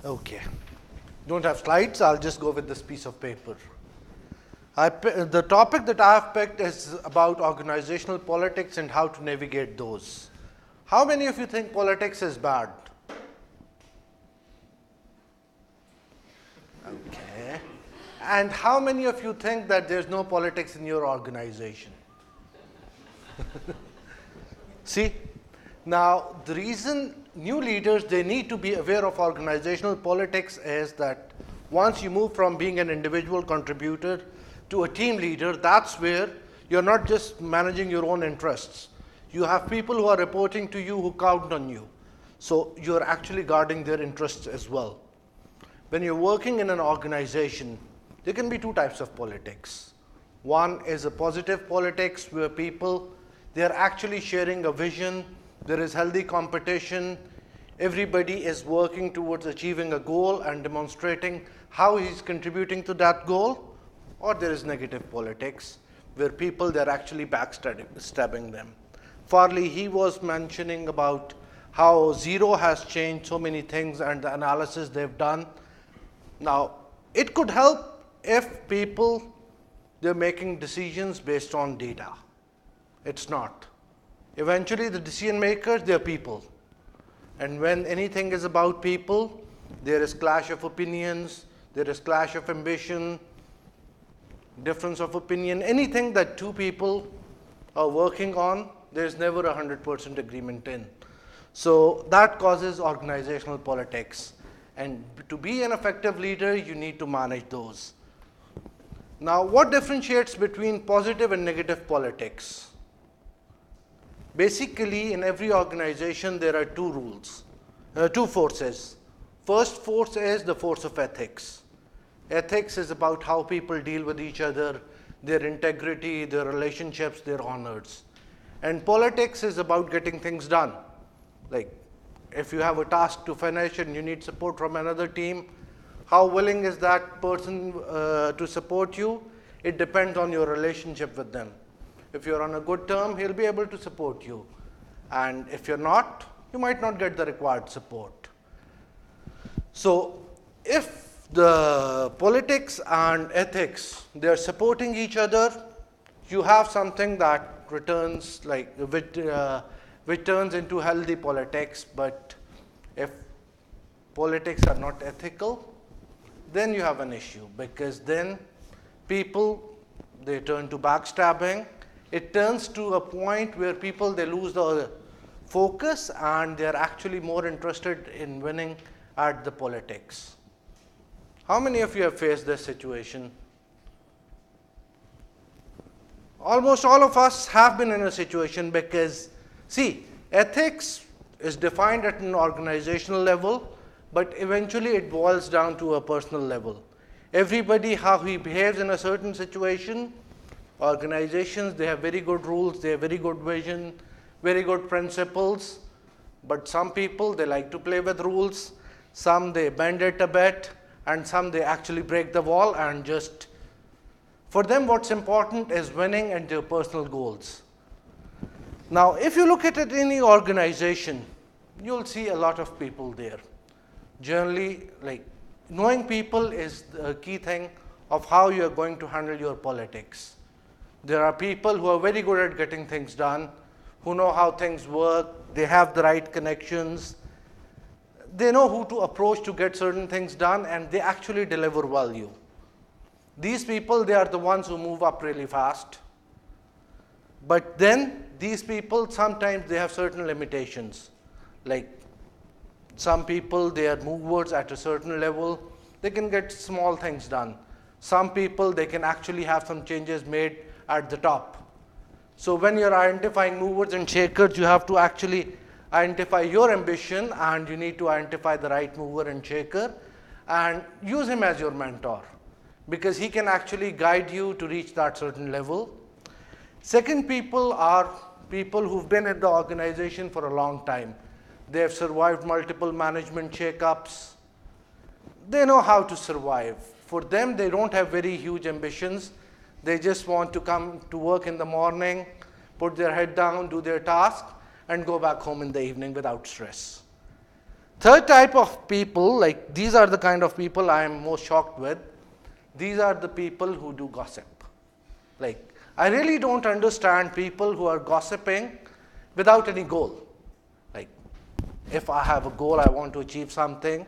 Okay. Don't have slides, I'll just go with this piece of paper. The topic that I have picked is about organizational politics and how to navigate those. How many of you think politics is bad? Okay. And how many of you think that there's no politics in your organization? See? Now, the reason new leaders, they need to be aware of organizational politics is that once you move from being an individual contributor to a team leader, that's where you're not just managing your own interests. You have people who are reporting to you who count on you. So you're actually guarding their interests as well. When you're working in an organization, there can be two types of politics. One is a positive politics where people, they're actually sharing a vision, there is healthy competition, everybody is working towards achieving a goal and demonstrating how he's contributing to that goal. Or there is negative politics where people, they're actually backstabbing them. Farley, he was mentioning about how Zero has changed so many things and the analysis they've done. Now, it could help if people, they're making decisions based on data. It's not. Eventually, the decision makers, they're people. And when anything is about people, there is clash of opinions, there is clash of ambition, difference of opinion. Anything that two people are working on, there's never 100% agreement in. So that causes organizational politics. And to be an effective leader, you need to manage those. Now, what differentiates between positive and negative politics? Basically, in every organization, there are two forces. First force is the force of ethics. Ethics is about how people deal with each other, their integrity, their relationships, their honors. And politics is about getting things done. Like, if you have a task to finish and you need support from another team, how willing is that person to support you? It depends on your relationship with them. If you're on a good term, he'll be able to support you. And if you're not, you might not get the required support. So if the politics and ethics, they're supporting each other, you have something that returns which turns into healthy politics. But if politics are not ethical, then you have an issue, because then people, they turn to backstabbing. It turns to a point where people, they lose the focus and they're actually more interested in winning at the politics. How many of you have faced this situation? Almost all of us have been in a situation, because, see, ethics is defined at an organizational level, but eventually it boils down to a personal level. Everybody, how he behaves in a certain situation. Organizations, they have very good rules, they have very good vision, very good principles, but some people, they like to play with rules, some they bend it a bit, and some they actually break the wall and just, for them what's important is winning and their personal goals. Now, if you look at it in any organization, you'll see a lot of people there. Generally, like, knowing people is the key thing of how you're going to handle your politics. There are people who are very good at getting things done, who know how things work, they have the right connections, they know who to approach to get certain things done, and they actually deliver value. These people, they are the ones who move up really fast. But then, these people, sometimes they have certain limitations. Like, some people, they are movers at a certain level, they can get small things done. Some people, they can actually have some changes made at the top. So when you're identifying movers and shakers, you have to actually identify your ambition, and you need to identify the right mover and shaker and use him as your mentor, because he can actually guide you to reach that certain level. Second people are people who've been in the organization for a long time. They have survived multiple management shakeups. They know how to survive. For them, they don't have very huge ambitions. They just want to come to work in the morning, put their head down, do their task, and go back home in the evening without stress. Third type of people, like these are the kind of people I am most shocked with. These are the people who do gossip. Like, I really don't understand people who are gossiping without any goal. Like, if I have a goal, I want to achieve something,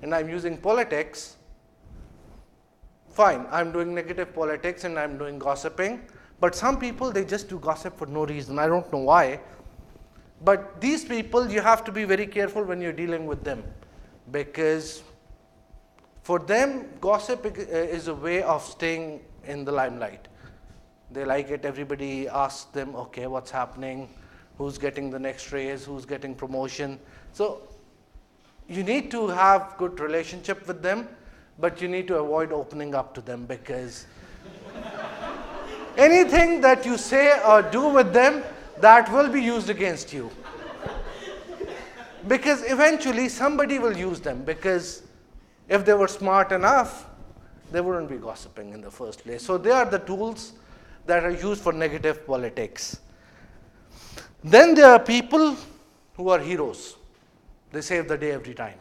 and I'm using politics, fine, I'm doing negative politics and I'm doing gossiping. But some people, they just do gossip for no reason. I don't know why. But these people, you have to be very careful when you're dealing with them, because for them, gossip is a way of staying in the limelight. They like it. Everybody asks them, okay, what's happening? Who's getting the next raise? Who's getting promotion? So you need to have good relationship with them, but you need to avoid opening up to them, because anything that you say or do with them, that will be used against you. Because eventually somebody will use them, because if they were smart enough, they wouldn't be gossiping in the first place. So they are the tools that are used for negative politics. Then there are people who are heroes. They save the day every time.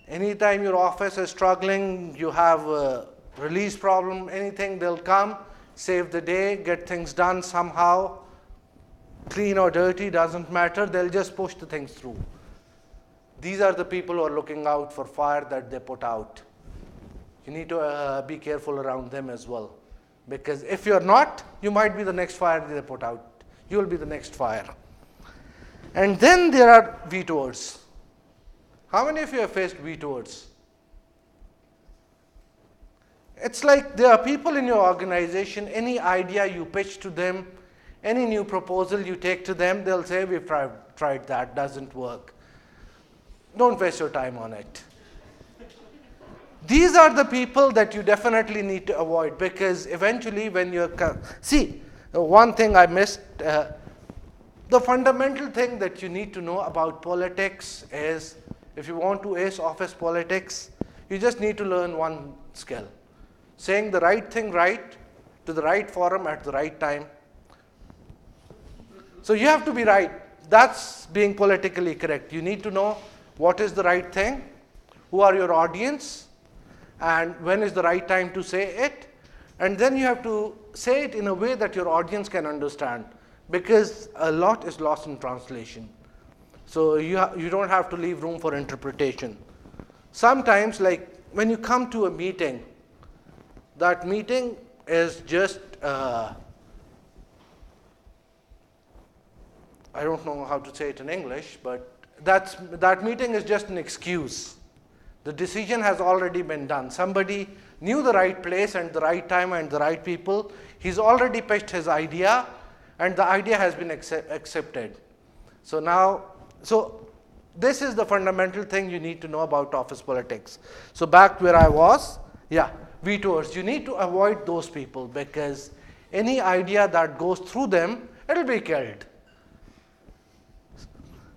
Anytime your office is struggling, you have a release problem, anything, they'll come, save the day, get things done somehow. Clean or dirty, doesn't matter, they'll just push the things through. These are the people who are looking out for fire that they put out. You need to be careful around them as well. Because if you're not, you might be the next fire they put out. You will be the next fire. And then there are vetoers. How many of you have faced vetoers? It's like there are people in your organization, any idea you pitch to them, any new proposal you take to them, they'll say, we've tried that, doesn't work. Don't waste your time on it. These are the people that you definitely need to avoid, because eventually when you're... See, one thing I missed, the fundamental thing that you need to know about politics is, if you want to ace office politics, you just need to learn one skill. Saying the right thing right, to the right forum at the right time. So you have to be right. That's being politically correct. You need to know what is the right thing, who are your audience, and when is the right time to say it. And then you have to say it in a way that your audience can understand, because a lot is lost in translation. So you don't have to leave room for interpretation. Sometimes, like when you come to a meeting, that meeting is just, I don't know how to say it in English, but that meeting is just an excuse. The decision has already been done. Somebody knew the right place and the right time and the right people. He's already pitched his idea, and the idea has been accepted. So this is the fundamental thing you need to know about office politics. So back where I was, vetoers. You need to avoid those people, because any idea that goes through them, it'll be killed.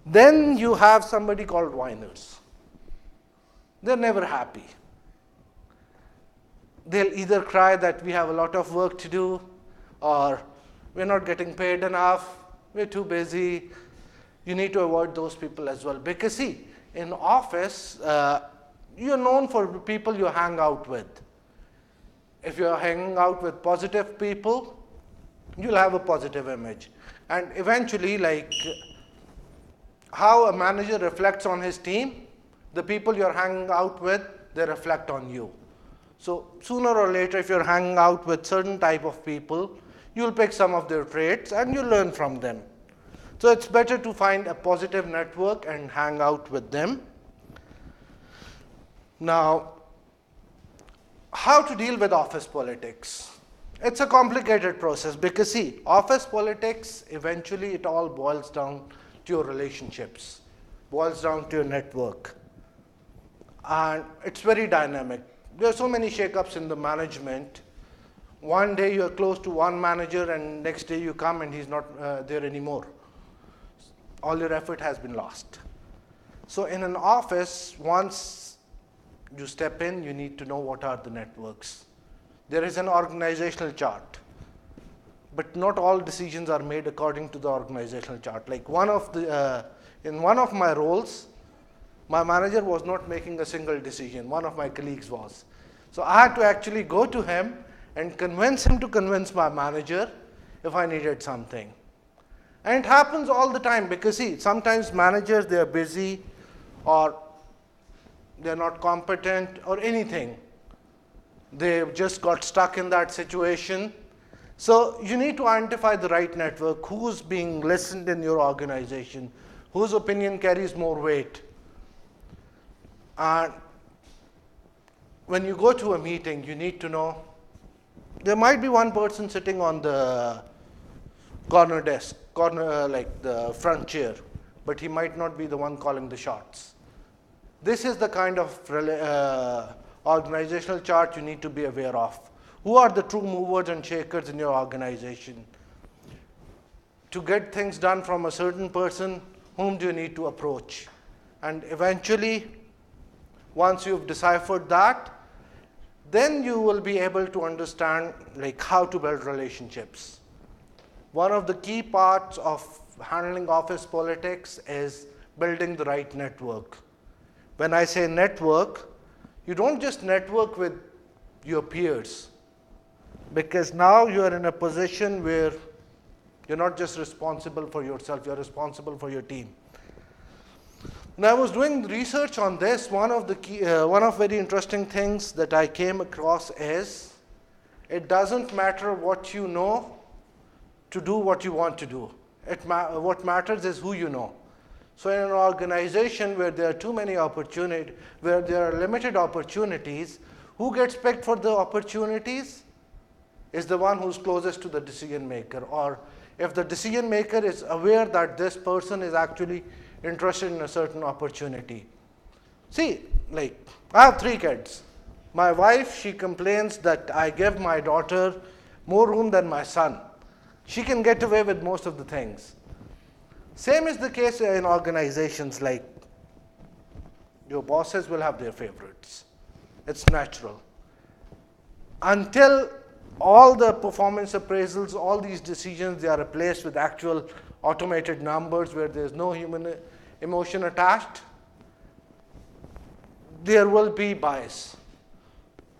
Then you have somebody called whiners. They're never happy. They'll either cry that we have a lot of work to do, or we're not getting paid enough, we're too busy. You need to avoid those people as well. Because see, in office, you're known for the people you hang out with. If you're hanging out with positive people, you'll have a positive image. And eventually, like how a manager reflects on his team, the people you're hanging out with, they reflect on you. So sooner or later, if you're hanging out with certain type of people, you'll pick some of their traits and you'll learn from them. So it's better to find a positive network and hang out with them. Now, how to deal with office politics? It's a complicated process, because see, office politics, eventually it all boils down to your relationships, boils down to your network. And it's very dynamic. There are so many shakeups in the management. One day you're close to one manager, and next day you come and he's not there anymore. All your effort has been lost. So in an office, once you step in, you need to know what are the networks. There is an organizational chart, but not all decisions are made according to the organizational chart. Like in one of my roles, my manager was not making a single decision. One of my colleagues was. So I had to actually go to him and convince him to convince my manager if I needed something. And it happens all the time because see, sometimes managers, they are busy or they're not competent or anything. They just got stuck in that situation. So you need to identify the right network, who's being listened in your organization, whose opinion carries more weight. And when you go to a meeting, you need to know there might be one person sitting on the corner desk, like the front chair, but he might not be the one calling the shots. This is the kind of organizational chart you need to be aware of. Who are the true movers and shakers in your organization? To get things done from a certain person, whom do you need to approach? And eventually, once you've deciphered that, then you will be able to understand like how to build relationships. One of the key parts of handling office politics is building the right network. When I say network, you don't just network with your peers, because now you are in a position where you're not just responsible for yourself, you're responsible for your team. When I was doing research on this, one of very interesting things that I came across is it doesn't matter what you know to do what you want to do. What matters is who you know. So in an organization where there are too many opportunities, where there are limited opportunities, who gets picked for the opportunities is the one who's closest to the decision maker. Or if the decision maker is aware that this person is actually interested in a certain opportunity. See, like I have 3 kids. My wife, she complains that I give my daughter more room than my son. She can get away with most of the things. Same is the case in organizations, like your bosses will have their favorites. It's natural. Until all the performance appraisals, all these decisions, they are replaced with actual automated numbers where there's no human emotion attached, there will be bias.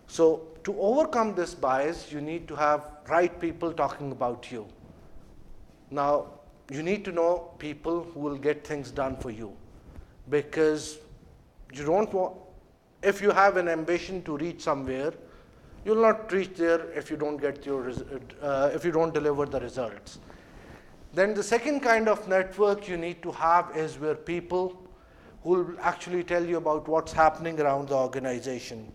So to overcome this bias, you need to have right people talking about you. Now, you need to know people who will get things done for you, because you don't want, if you have an ambition to reach somewhere, you will not reach there if you don't get if you don't deliver the results. Then the second kind of network you need to have is where people who will actually tell you about what's happening around the organization.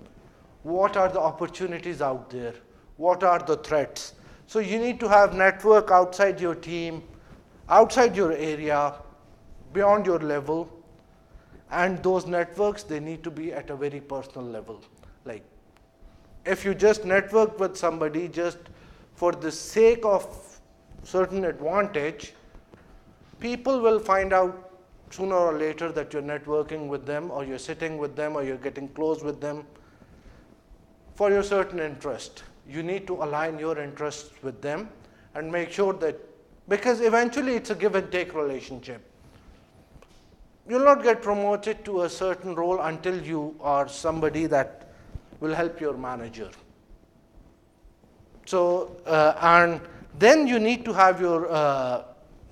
What are the opportunities out there? What are the threats? So you need to have network outside your team, outside your area, beyond your level, and those networks, they need to be at a very personal level. Like, if you just network with somebody just for the sake of certain advantage, people will find out sooner or later that you're networking with them, or you're sitting with them, or you're getting close with them for your certain interest. You need to align your interests with them and make sure that, because eventually it's a give and take relationship. You'll not get promoted to a certain role until you are somebody that will help your manager. So, and then you need to have your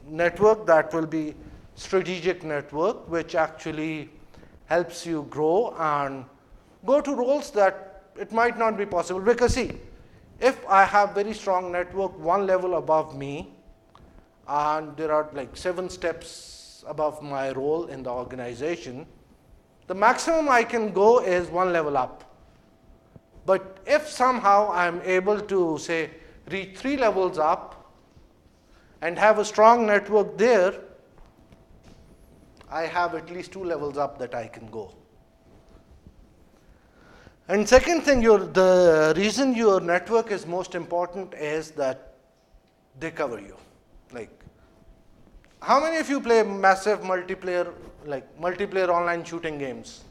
network that will be strategic network, which actually helps you grow and go to roles that it might not be possible. Because see, if I have very strong network one level above me, and there are like 7 steps above my role in the organization, the maximum I can go is 1 level up. But if somehow I'm able to, say, reach 3 levels up and have a strong network there, I have at least 2 levels up that I can go. And second thing, the reason your network is most important is that they cover you. Like, how many of you play massive multiplayer online shooting games?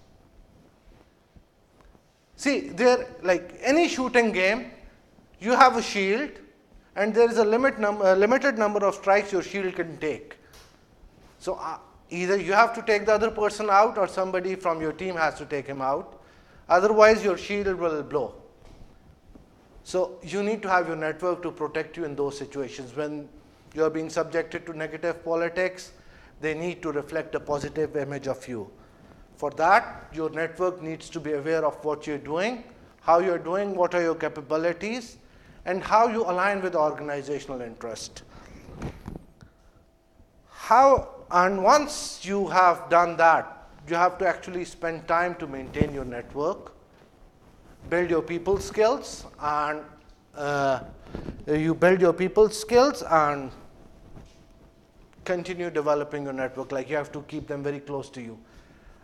See, there, like any shooting game, you have a shield, and there is a limited number of strikes your shield can take. So Either you have to take the other person out or somebody from your team has to take him out. Otherwise, your shield will blow. So you need to have your network to protect you in those situations. When you are being subjected to negative politics, they need to reflect a positive image of you. For that, your network needs to be aware of what you're doing, how you're doing, what are your capabilities, and how you align with organizational interest. And once you have done that, you have to actually spend time to maintain your network, build your people skills, and continue developing your network. Like, you have to keep them very close to you.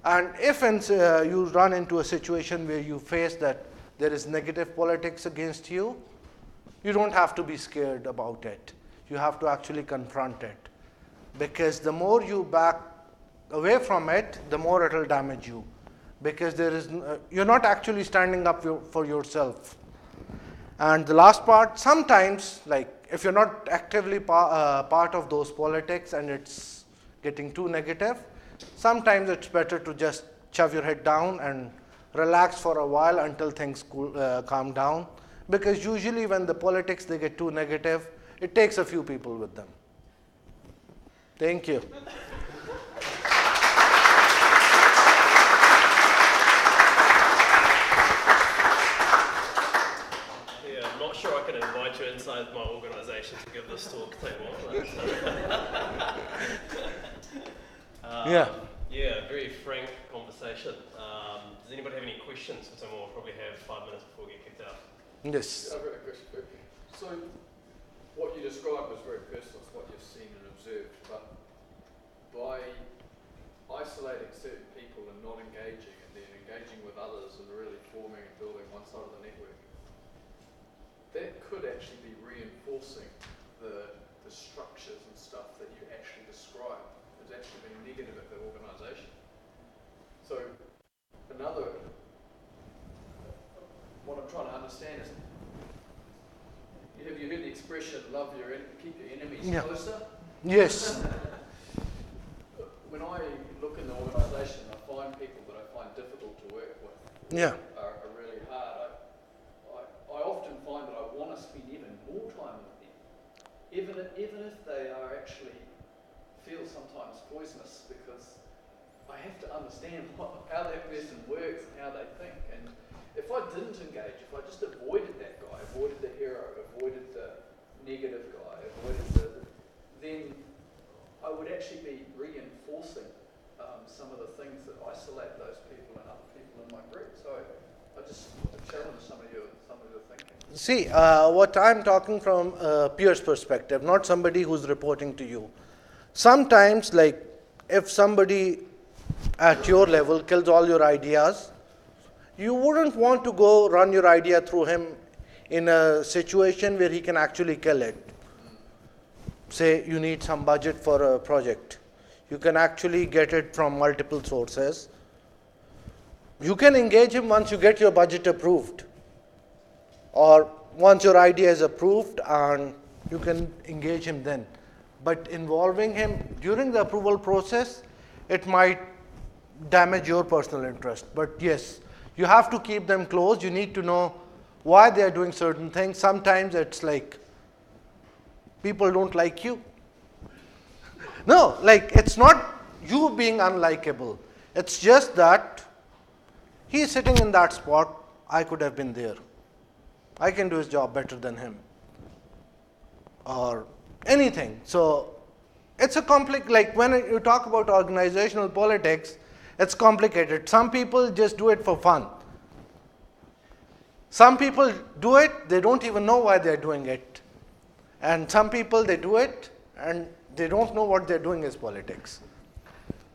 And if you run into a situation where you face that there is negative politics against you, you don't have to be scared about it. You have to actually confront it. Because the more you back away from it, the more it will damage you. Because you're not actually standing up for yourself. And the last part, sometimes, like, if you're not actively part of those politics and it's getting too negative, sometimes it's better to just shove your head down and relax for a while until things calm down. Because usually when the politics, they get too negative, it takes a few people with them. Thank you. Yeah, I'm not sure I can invite you inside my organisation to give this talk, Taimoor. Yeah. Yeah, very frank conversation. Does anybody have any questions for Taimoor? We'll probably have 5 minutes before we get kicked out. Yes. I've got a question for you. So, what you described was very personal, it's what you've seen and observed, but by isolating certain people and not engaging, and then engaging with others and really forming and building one side of the network, that could actually be reinforcing the structures and stuff that you actually describe as actually being negative at the organisation. So, what I'm trying to understand is, have you heard the expression, keep your enemies closer? Yes. When I look in the organisation, I find people that I find difficult to work with. Yeah. Are really hard. I often find that I want to spend even more time with them, even if they are actually feel sometimes poisonous, because I have to understand how that person works and how they think. And if I didn't engage, if I just avoided that guy, avoided the hero, avoided the negative guy, then I would actually be reinforcing some of the things that isolate those people and other people in my group. So I just want to challenge some of your thinking. See, what I'm talking from a peer's perspective, not somebody who's reporting to you. Sometimes, like, if somebody at your level kills all your ideas, you wouldn't want to go run your idea through him in a situation where he can actually kill it. Say you need some budget for a project. You can actually get it from multiple sources. You can engage him once you get your budget approved, or once your idea is approved, and you can engage him then. But involving him during the approval process, it might damage your personal interest. But yes, you have to keep them close. You need to know why they are doing certain things. Sometimes it's like people don't like you. No, like, it's not you being unlikable. It's just that he's sitting in that spot. I could have been there. I can do his job better than him. Or anything. So it's like when you talk about organizational politics, it's complicated. Some people just do it for fun. Some people do it, they don't even know why they're doing it. And some people, they do it and they don't know what they're doing is politics.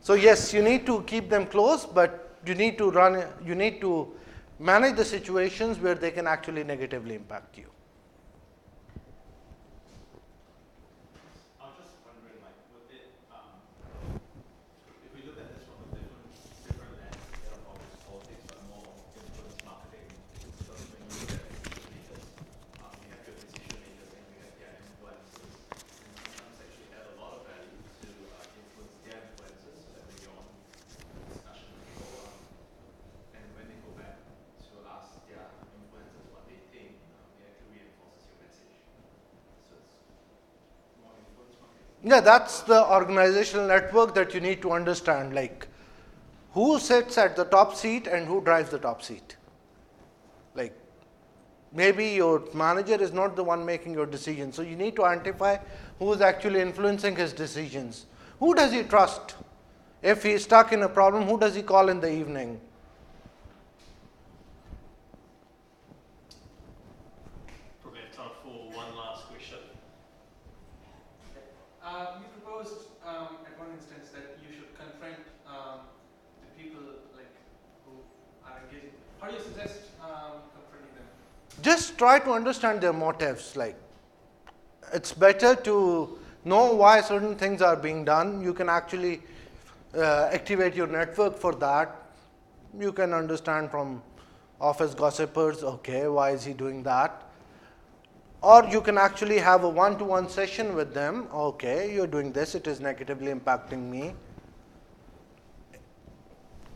So yes, you need to keep them close, but you need to manage the situations where they can actually negatively impact you. I was just wondering, like, if we look at this from a different lens, instead of always politics, but more influence marketing, because when you look at decision makers, we have your decision makers and we have their influences, and sometimes actually add a lot of value to influence their influences. Yeah, that's the organizational network that you need to understand, like who sits at the top seat and who drives the top seat. Like maybe your manager is not the one making your decisions, so you need to identify who is actually influencing his decisions. Who does he trust? If he is stuck in a problem, who does he call in the evening? Probably have time for one last question. You proposed at one instance that you should confront the people like who are engaging. How do you suggest confronting them? Just try to understand their motives. Like it's better to know why certain things are being done. You can actually activate your network for that. You can understand from office gossipers, okay, why is he doing that? Or you can actually have a one-to-one session with them. Okay, you're doing this, it is negatively impacting me.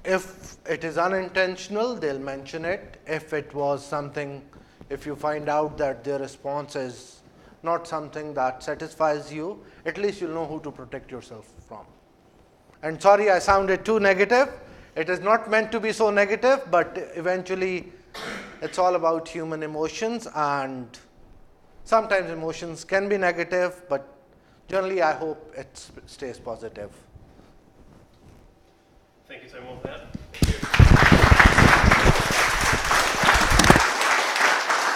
If it is unintentional, they'll mention it. If it was something, if you find out that their response is not something that satisfies you, at least you'll know who to protect yourself from. And sorry, I sounded too negative. It is not meant to be so negative, but eventually it's all about human emotions, and sometimes emotions can be negative, but generally I hope it stays positive. Thank you, Taimoor, for that.